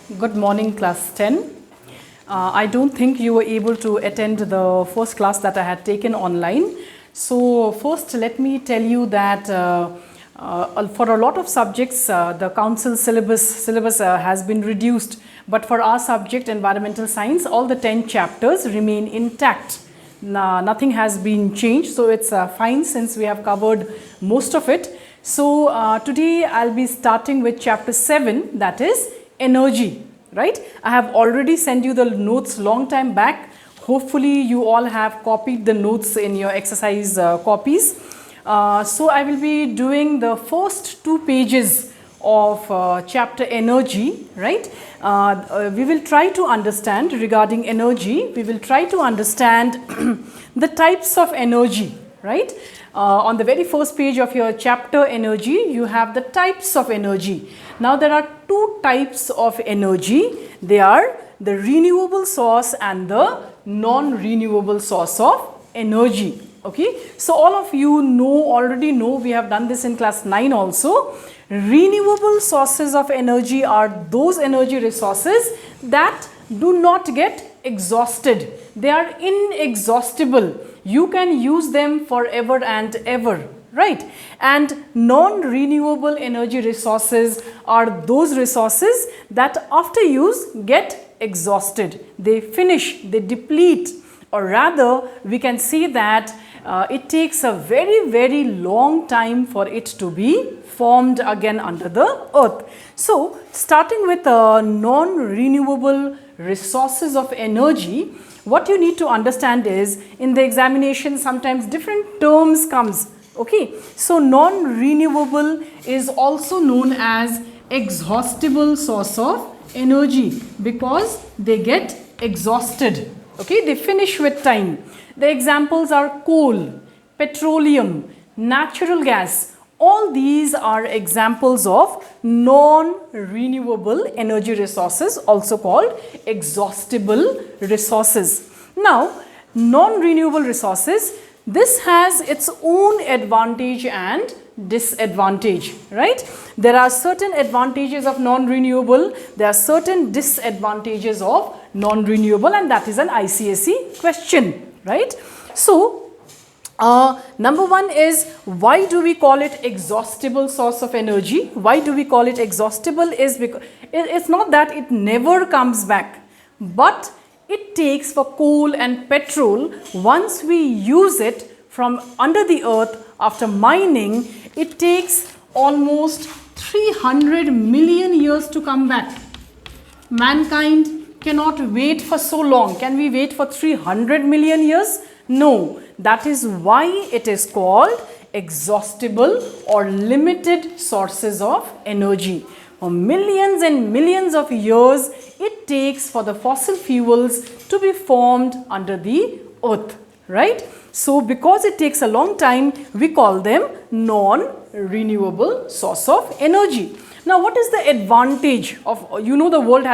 Good morning, class 10. I don't think you were able to attend the first class that I had taken online. So first let me tell you that for a lot of subjects the council syllabus has been reduced, but for our subject environmental science all the 10 chapters remain intact. Nothing has been changed, so it's fine since we have covered most of it. So today I'll be starting with chapter 7, that is energy, right? I have already sent you the notes long time back. Hopefully you all have copied the notes in your exercise copies. So I will be doing the first 2 pages of chapter energy, right? We will try to understand regarding energy, we will try to understand the types of energy, right? On the very first page of your chapter energy, you have the types of energy. Now there are 2 types of energy. They are the renewable source and the non-renewable source of energy. Okay, so all of you already know, we have done this in class 9 also. Renewable sources of energy are those energy resources that do not get exhausted. They are inexhaustible. You can use them forever and ever, right? And non-renewable energy resources are those resources that after use get exhausted. They finish, they deplete, or rather we can say that it takes a very long time for it to be formed again under the earth. So starting with non-renewable resources of energy, what you need to understand is, in the examination sometimes different terms comes, okay. So non-renewable is also known as exhaustible source of energy because they get exhausted, okay, they finish with time. The examples are coal, petroleum, natural gas. All these are examples of non-renewable energy resources, also called exhaustible resources. Now, non-renewable resources, this has its own advantage and disadvantage, right? There are certain advantages of non-renewable, there are certain disadvantages of non-renewable, and that is an ICSE question, right? So, number 1 is, why do we call it exhaustible source of energy? Why do we call it exhaustible? Is because it's not that it never comes back, but it takes, for coal and petrol, once we use it from under the earth after mining, it takes almost 300 million years to come back. Mankind cannot wait for so long. Can we wait for 300 million years? No. That is why it is called exhaustible or limited sources of energy. For millions and millions of years, it takes for the fossil fuels to be formed under the earth, right? So because it takes a long time, we call them non-renewable source of energy. Now what is the advantage of, the world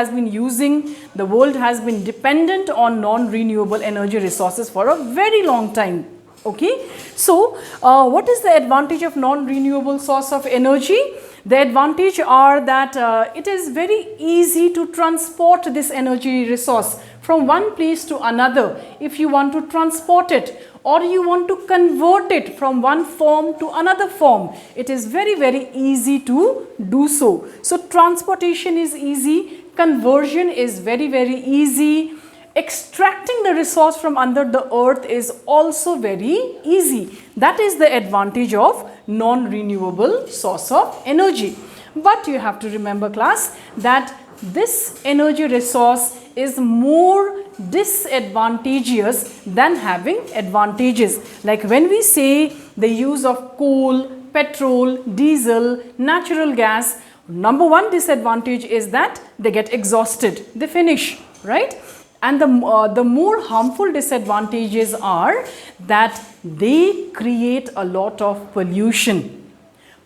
has been dependent on non-renewable energy resources for a very long time, okay. So what is the advantage of non-renewable source of energy? The advantage are that it is very easy to transport this energy resource from one place to another. If you want to transport it, or you want to convert it from one form to another form, it is very easy to do so. So transportation is easy, conversion is very easy, extracting the resource from under the earth is also very easy. That is the advantage of non-renewable source of energy. But you have to remember, class, that this energy resource is more disadvantageous than having advantages. Like when we say the use of coal, petrol, diesel, natural gas, number 1 disadvantage is that they get exhausted, they finish, right? And the more harmful disadvantages are that they create a lot of pollution.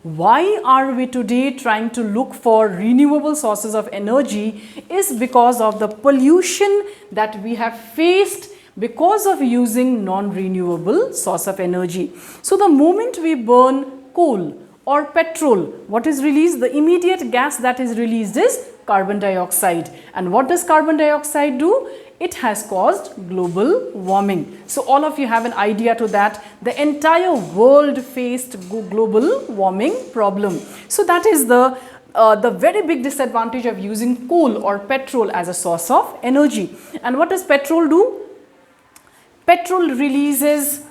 Why are we today trying to look for renewable sources of energy is because of the pollution that we have faced because of using non-renewable source of energy. So the moment we burn coal or petrol, what is released? The immediate gas that is released is carbon dioxide. And what does carbon dioxide do? It has caused global warming. So all of you have an idea to that. The entire world faced global warming problem. So that is the very big disadvantage of using coal or petrol as a source of energy. And what does petrol do? Petrol releases,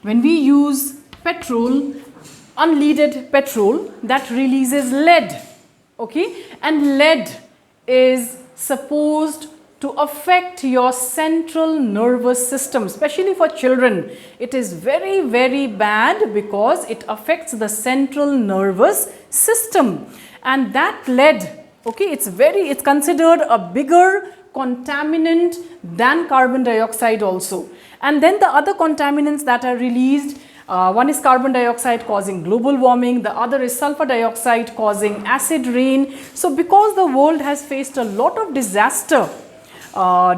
when we use petrol, unleaded petrol, that releases lead, okay, and lead is supposed to affect your central nervous system, especially for children. It is very, very bad because it affects the central nervous system. And that lead, okay, it's considered a bigger contaminant than carbon dioxide also. And then the other contaminants that are released, one is carbon dioxide causing global warming, the other is sulfur dioxide causing acid rain. So because the world has faced a lot of disaster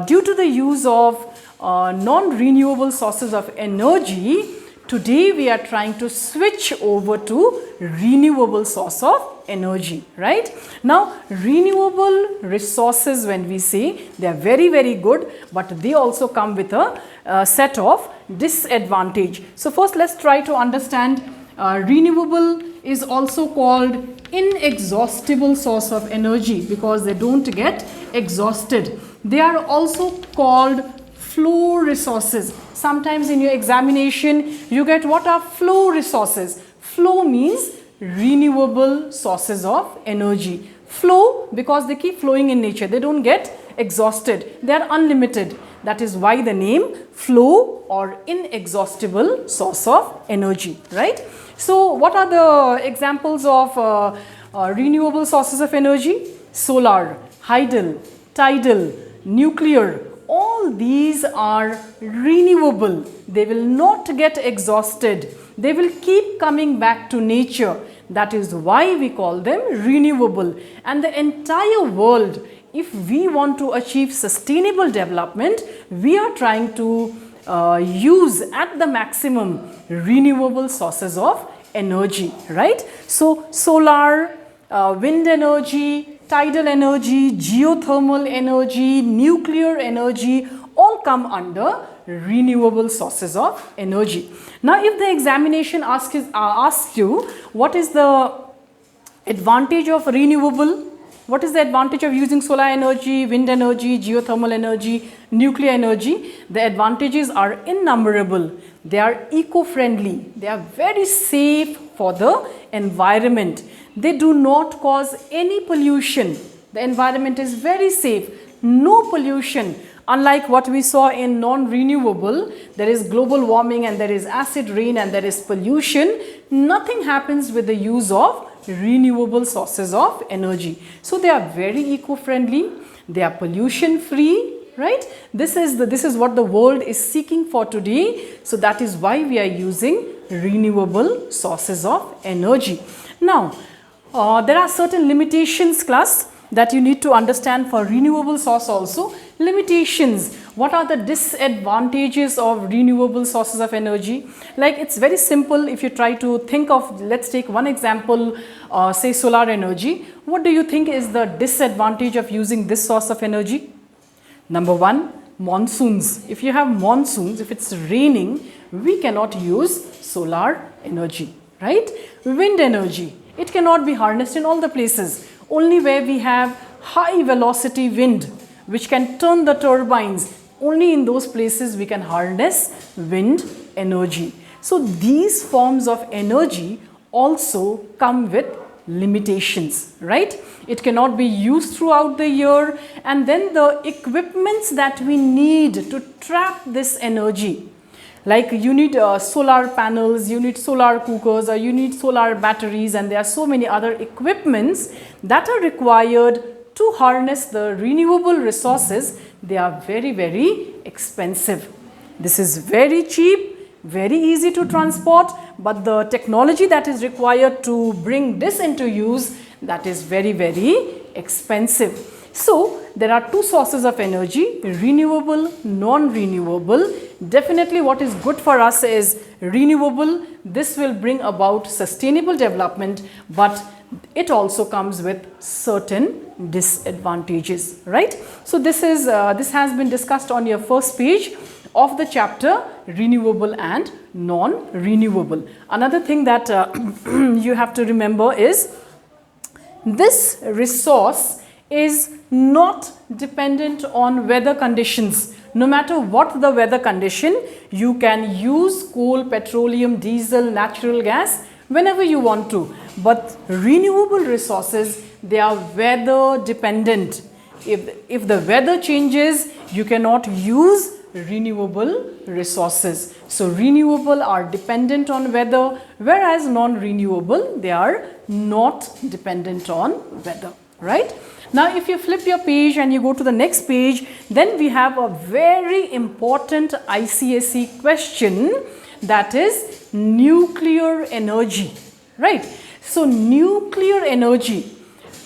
due to the use of non-renewable sources of energy, today we are trying to switch over to renewable source of energy, right? Now, renewable resources, when we say, they are very, very good, but they also come with a set of disadvantage. So first let's try to understand renewable is also called inexhaustible source of energy because they don't get exhausted. They are also called flow resources. Sometimes in your examination you get what are flow resources. Flow means renewable sources of energy. Flow because they keep flowing in nature, they don't get exhausted, they are unlimited. That is why the name flow or inexhaustible source of energy, right? So what are the examples of renewable sources of energy? Solar, hydel, tidal, nuclear, all these are renewable. They will not get exhausted. They will keep coming back to nature. That is why we call them renewable. And the entire world, if we want to achieve sustainable development, we are trying to use at the maximum renewable sources of energy, right? So solar, wind energy, tidal energy, geothermal energy, nuclear energy, all come under renewable sources of energy. Now, if the examination asks you what is the advantage of renewable, what is the advantage of using solar energy, wind energy, geothermal energy, nuclear energy? The advantages are innumerable. They are eco-friendly. They are very safe for the environment. They do not cause any pollution. The environment is very safe. No pollution. Unlike what we saw in non-renewable, there is global warming and there is acid rain and there is pollution. Nothing happens with the use of renewable sources of energy. So they are very eco-friendly. They are pollution-free, right? This is what the world is seeking for today. So that is why we are using renewable sources of energy. Now, there are certain limitations, class, that you need to understand for renewable source also. Limitations. What are the disadvantages of renewable sources of energy? Like, it's very simple. If you try to think of, let's take one example, say solar energy. What do you think is the disadvantage of using this source of energy? Number one, monsoons. If you have monsoons, if it's raining, we cannot use solar energy, right? Wind energy. It cannot be harnessed in all the places. Only where we have high velocity wind, which can turn the turbines, only in those places we can harness wind energy. So these forms of energy also come with limitations, right? It cannot be used throughout the year, and then the equipments that we need to trap this energy, like you need solar panels, you need solar cookers, or you need solar batteries, and there are so many other equipments that are required to harness the renewable resources. They are very, very expensive. This is very cheap, very easy to transport, but the technology that is required to bring this into use, that is very, very expensive. So there are two sources of energy, renewable, non-renewable. Definitely what is good for us is renewable. This will bring about sustainable development, but it also comes with certain disadvantages, right? So this has been discussed on your first page of the chapter renewable and non-renewable. Another thing that you have to remember is this resource is not dependent on weather conditions. No matter what the weather condition, you can use coal, petroleum, diesel, natural gas whenever you want to. But renewable resources, they are weather dependent. If the weather changes, you cannot use renewable resources. So renewable are dependent on weather, whereas non-renewable, they are not dependent on weather, right? Now if you flip your page and you go to the next page, then we have a very important ICSE question, that is nuclear energy, right? So nuclear energy,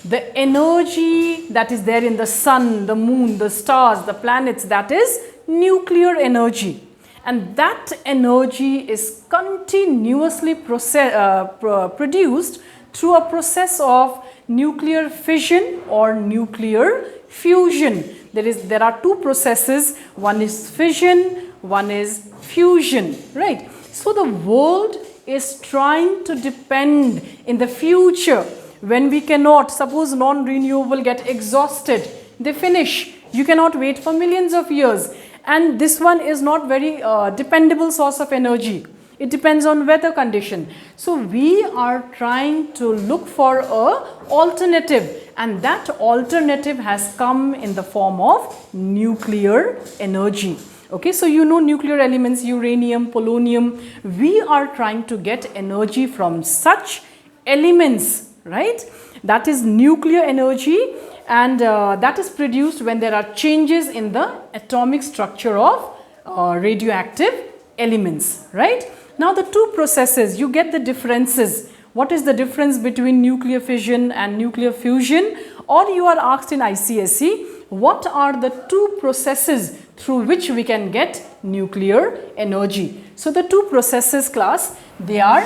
the energy that is there in the sun, the moon, the stars, the planets, that is nuclear energy, and that energy is continuously produced through a process of nuclear fission or nuclear fusion. There are two processes, one is fission, one is fusion, right? So the world is trying to depend in the future when we cannot, suppose non-renewable get exhausted, they finish, you cannot wait for millions of years, and this one is not very dependable source of energy. It depends on weather condition. So we are trying to look for a alternative, and that alternative has come in the form of nuclear energy. Okay, so you know nuclear elements, uranium, polonium. We are trying to get energy from such elements, right? That is nuclear energy, and that is produced when there are changes in the atomic structure of radioactive elements, right? Now the two processes, you get the differences. What is the difference between nuclear fission and nuclear fusion? Or you are asked in ICSE, what are the two processes through which we can get nuclear energy? So the two processes, class, they are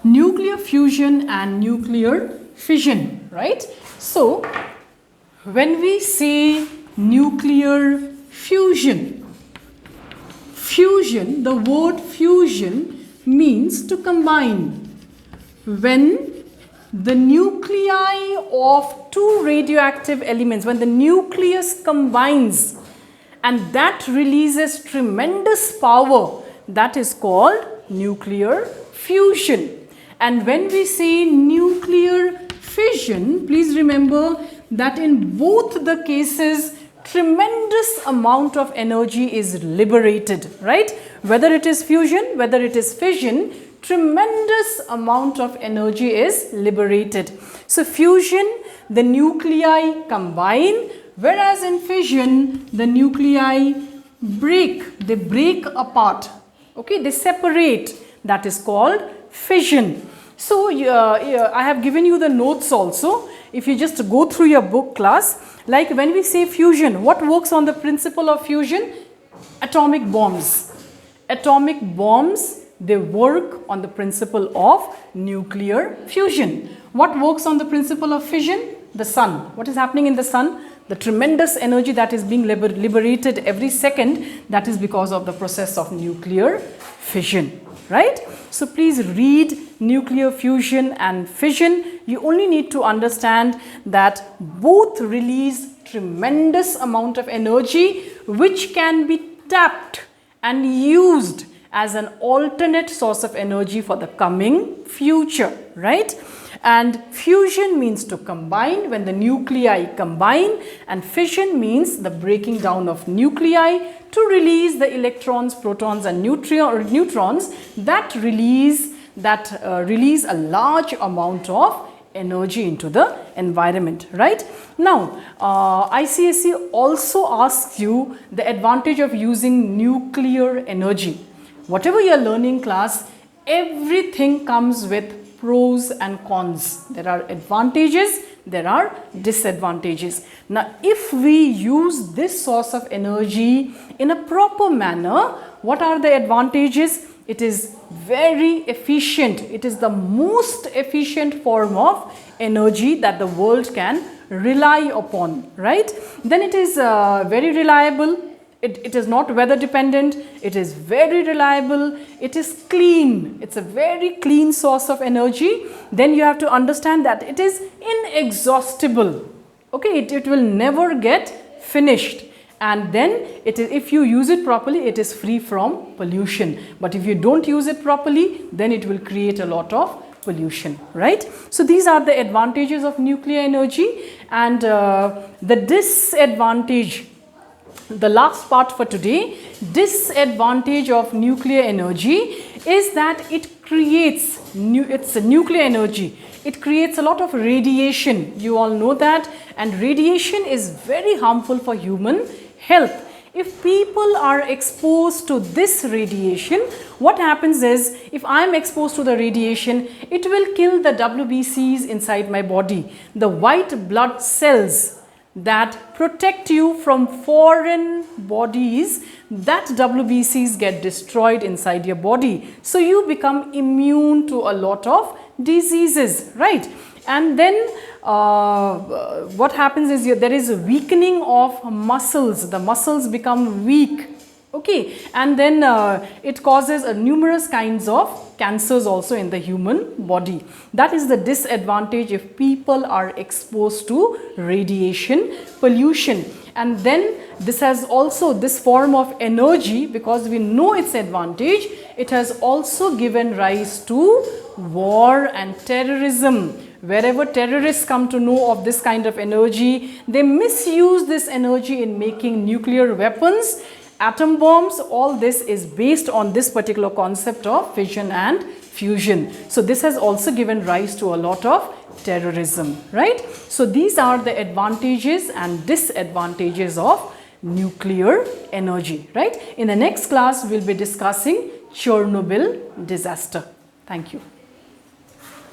nuclear fusion and nuclear fission, right? So when we say nuclear fusion, the word fusion means to combine. When the nuclei of two radioactive elements, when the nucleus combines, and that releases tremendous power, that is called nuclear fusion. And when we say nuclear fission, please remember that in both the cases, tremendous amount of energy is liberated, right? Whether it is fusion, whether it is fission, tremendous amount of energy is liberated. So fusion, the nuclei combine, whereas in fission, the nuclei break apart, okay, they separate. That is called fission. So I have given you the notes also. If you just go through your book, class, like when we say fusion, what works on the principle of fusion? Atomic bombs. Atomic bombs, they work on the principle of nuclear fusion. What works on the principle of fission? The sun. What is happening in the sun? The tremendous energy that is being liberated every second, that is because of the process of nuclear fission, right? So please read nuclear fusion and fission. You only need to understand that both release tremendous amount of energy which can be tapped and used as an alternate source of energy for the coming future, right? And fusion means to combine, when the nuclei combine, and fission means the breaking down of nuclei to release the electrons, protons and neutrons that release a large amount of energy into the environment, right? Now, ICSE also asks you the advantage of using nuclear energy. Whatever you are learning, class, everything comes with pros and cons. There are advantages, there are disadvantages. Now, if we use this source of energy in a proper manner, what are the advantages? It is very efficient. It is the most efficient form of energy that the world can rely upon, right? Then it is very reliable. It is not weather dependent. It is very reliable. It is clean. It's a very clean source of energy. Then you have to understand that it is inexhaustible. Okay, it will never get finished. And then if you use it properly, it is free from pollution. But if you don't use it properly, then it will create a lot of pollution, right? So these are the advantages of nuclear energy, and the disadvantage, the last part for today, disadvantage of nuclear energy is that it creates, it's a nuclear energy, it creates a lot of radiation. You all know that, and radiation is very harmful for human health. If people are exposed to this radiation, what happens is, if I am exposed to the radiation, it will kill the WBCs inside my body, the white blood cells that protect you from foreign bodies. That WBCs get destroyed inside your body. So you become immune to a lot of diseases, right? And then what happens is there is a weakening of muscles. The muscles become weak. Okay, and then it causes numerous kinds of cancers also in the human body. That is the disadvantage if people are exposed to radiation pollution. And then this has also, this form of energy, because we know its advantage, it has also given rise to war and terrorism. Wherever terrorists come to know of this kind of energy, they misuse this energy in making nuclear weapons, atom bombs. All this is based on this particular concept of fission and fusion. So this has also given rise to a lot of terrorism, right? So these are the advantages and disadvantages of nuclear energy, right? In the next class, we'll be discussing Chernobyl disaster. Thank you.